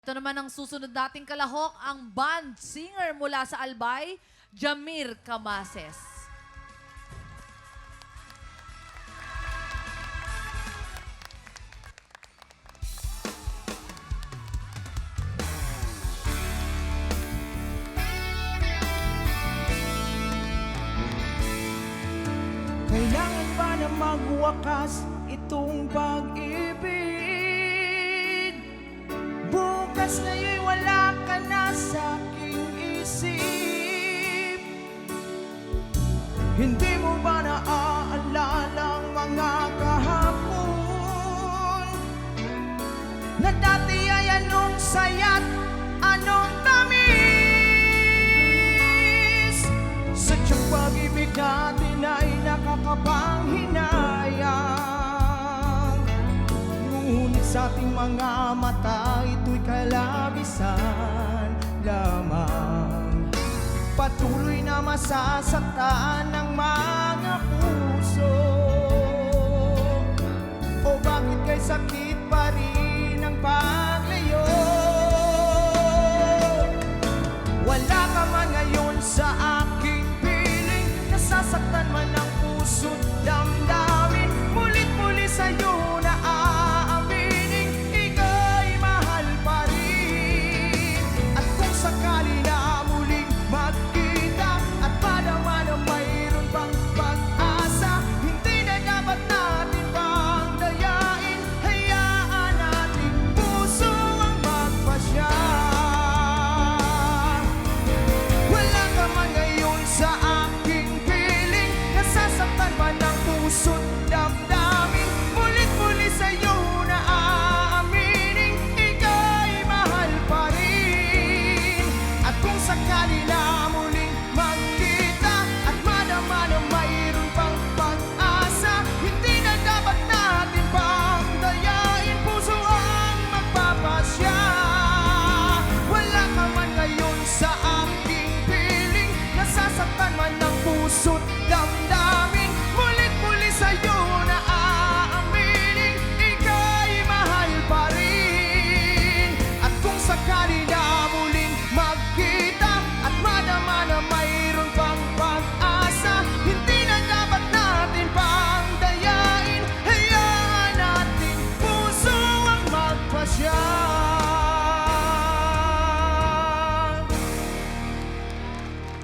Ito naman ang susunod nating kalahok, ang band singer mula sa Albay, Jamir Camases. Kailangan ba na magwakas itong pag-ibig? Bukas nga'y wala ka na sa aking isip. Hindi mo ba naaalala ang mga kahapon na dati ay anong saya't anong tamis? Sadyang pag-ibig natin ay nakakapanghinayang, ngunit sa ating mga mata ito'y kalabisan lamang. Patuloy na masasaktan ng mga puso. O bakit kay sakit pa rin ang